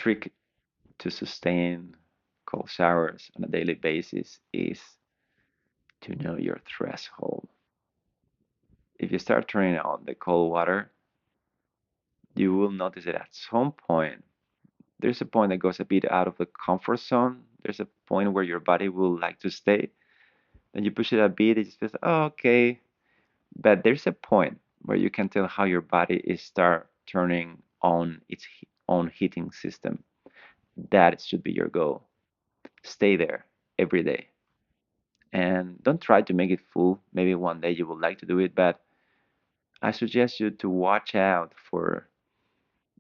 trick to sustain cold showers on a daily basis is to know your threshold. If you start turning on the cold water, you will notice that at some point, there's a point that goes a bit out of the comfort zone. There's a point where your body will like to stay. Then you push it a bit, it just feels, oh, okay. But there's a point where you can tell how your body is start turning on its own heating system. That should be your goal. Stay there every day. And don't try to make it full. Maybe one day you would like to do it, but I suggest you to watch out for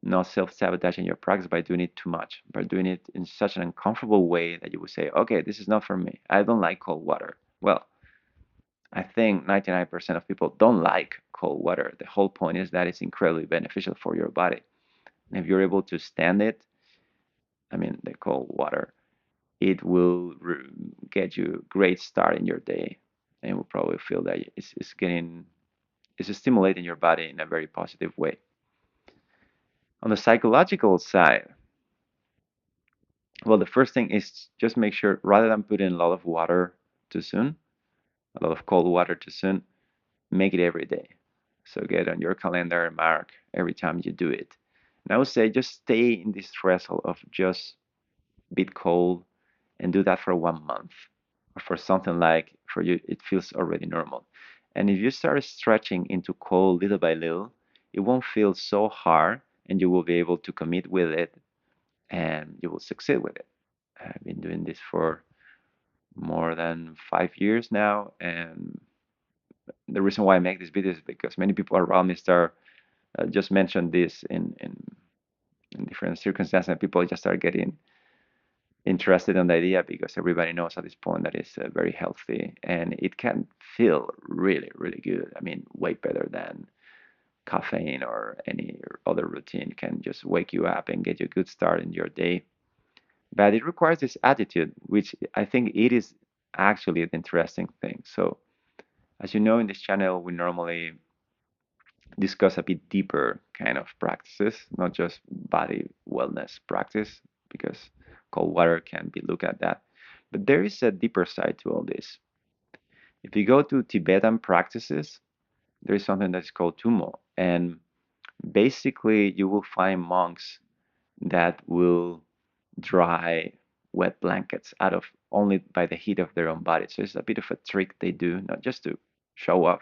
not self-sabotaging your practice by doing it too much, by doing it in such an uncomfortable way that you would say, okay, this is not for me. I don't like cold water. Well, I think 99% of people don't like cold water. The whole point is that it's incredibly beneficial for your body. And if you're able to stand it, I mean, the cold water, it will get you a great start in your day. And you will probably feel that it's stimulating your body in a very positive way. On the psychological side, well, the first thing is just make sure rather than putting a lot of water too soon, a lot of cold water too soon, make it every day. So get on your calendar and mark every time you do it. And I would say just stay in this threshold of just a bit cold and do that for 1 month or for something like for you, it feels already normal. And if you start stretching into cold little by little, it won't feel so hard and you will be able to commit with it and you will succeed with it. I've been doing this for more than 5 years now, and the reason why I make this video is because many people around me start just mention this in different circumstances, and people just start getting interested in the idea because everybody knows at this point that it's very healthy and it can feel really, really good. I mean, way better than caffeine or any other routine. It can just wake you up and get you a good start in your day. But it requires this attitude, which I think it is actually the interesting thing. So, as you know, in this channel, we normally discuss a bit deeper kind of practices, not just body wellness practice, because cold water can be looked at that. But there is a deeper side to all this. If you go to Tibetan practices, there is something that's called tumo. And basically, you will find monks that will dry wet blankets out of only by the heat of their own body. So it's a bit of a trick they do, not just to show off,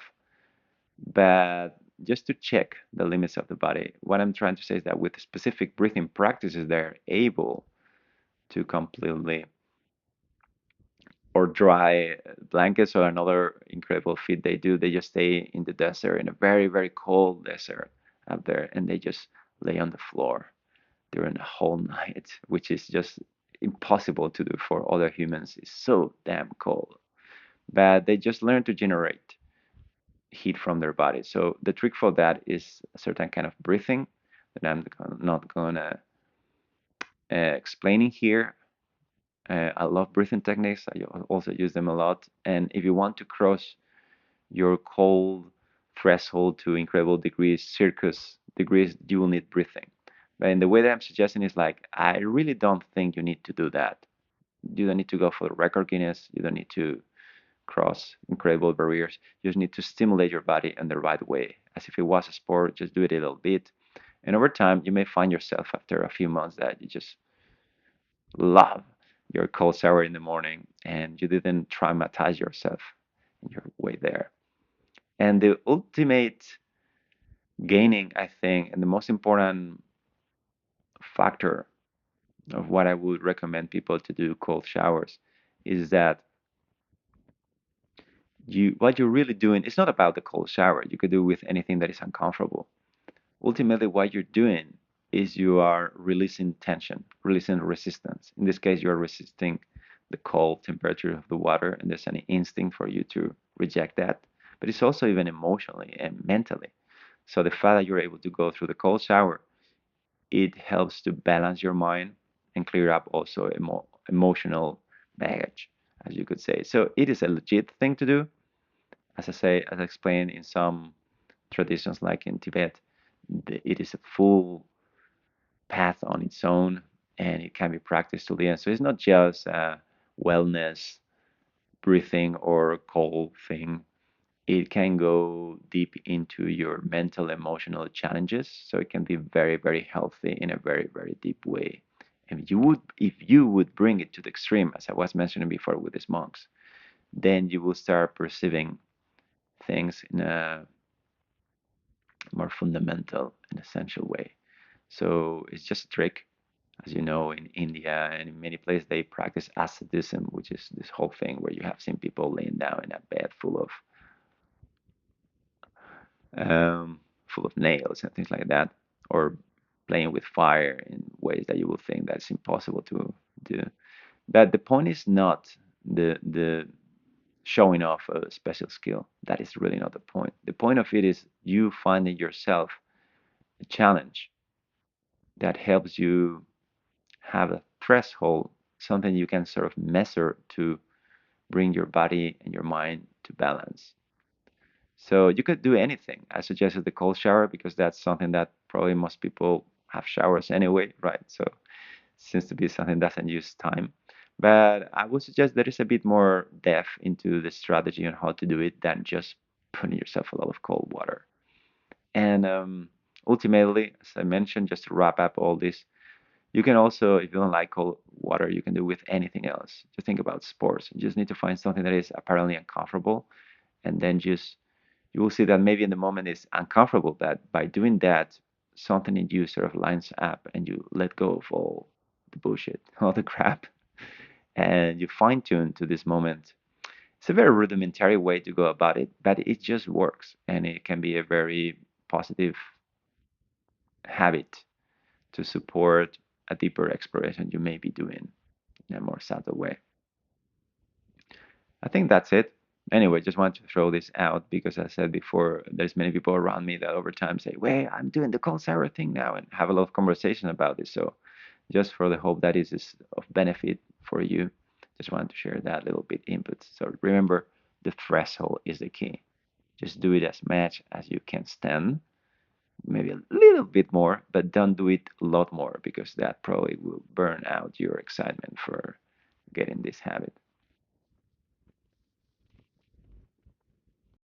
but just to check the limits of the body. What I'm trying to say is that with specific breathing practices, they're able to completely or dry blankets or another incredible feat they do. They just stay in the desert, in a very, very cold desert up there, and they just lay on the floor during the whole night, which is just impossible to do for other humans. It's so damn cold. But they just learn to generate heat from their body. So the trick for that is a certain kind of breathing that I'm not gonna explaining here. I love breathing techniques. I also use them a lot. And if you want to cross your cold threshold to incredible degrees, circus degrees, you will need breathing. But in the way that I'm suggesting is like, I really don't think you need to do that. You don't need to go for the record Guinness. You don't need to cross incredible barriers. You just need to stimulate your body in the right way. As if it was a sport, just do it a little bit. And over time, you may find yourself after a few months that you just love your cold shower in the morning and you didn't traumatize yourself in your way there. And the ultimate gaining, I think, and the most important factor of what I would recommend people to do cold showers is that what you're really doing is not about the cold shower. You could do with anything that is uncomfortable. Ultimately, what you're doing is you are releasing tension, releasing resistance. In this case, you are resisting the cold temperature of the water, and there's an instinct for you to reject that. But it's also even emotionally and mentally. So the fact that you're able to go through the cold shower, it helps to balance your mind and clear up also emotional baggage, as you could say. So it is a legit thing to do. As I say, as I explained in some traditions like in Tibet, it is a full path on its own, and it can be practiced to the end. So it's not just wellness, breathing, or cold thing. It can go deep into your mental, emotional challenges. So it can be very, very healthy in a very, very deep way. And if you would bring it to the extreme, as I was mentioning before with these monks, then you will start perceiving things in a more fundamental and essential way. So it's just a trick. As you know, in India and in many places, they practice asceticism, which is this whole thing where you have seen people laying down in a bed um, full of nails and things like that, or playing with fire in ways that you will think that's impossible to do. But the point is not the showing off a special skill. That is really not the point. The point of it is you finding yourself a challenge that helps you have a threshold, something you can sort of measure to bring your body and your mind to balance. So you could do anything. I suggested the cold shower because that's something that probably most people have showers anyway, right? So it seems to be something that doesn't use time. But I would suggest there is a bit more depth into the strategy on how to do it than just putting yourself a lot of cold water. And ultimately, as I mentioned, just to wrap up all this, you can also, if you don't like cold water, you can do with anything else. Just think about sports. You just need to find something that is apparently uncomfortable, and then just you will see that maybe in the moment it's uncomfortable, but by doing that, something in you sort of lines up, and you let go of all the bullshit, all the crap, and you fine tune to this moment. It's a very rudimentary way to go about it, but it just works, and it can be a very positive habit to support a deeper exploration you may be doing in a more subtle way. I think that's it. Anyway, just wanted to throw this out because as I said before, there's many people around me that over time say, "Wait, I'm doing the cold shower thing now," and have a lot of conversation about this. So, just for the hope that is of benefit for you, just wanted to share that little bit input. So remember, the threshold is the key. Just do it as much as you can stand, maybe a little bit more, but don't do it a lot more because that probably will burn out your excitement for getting this habit.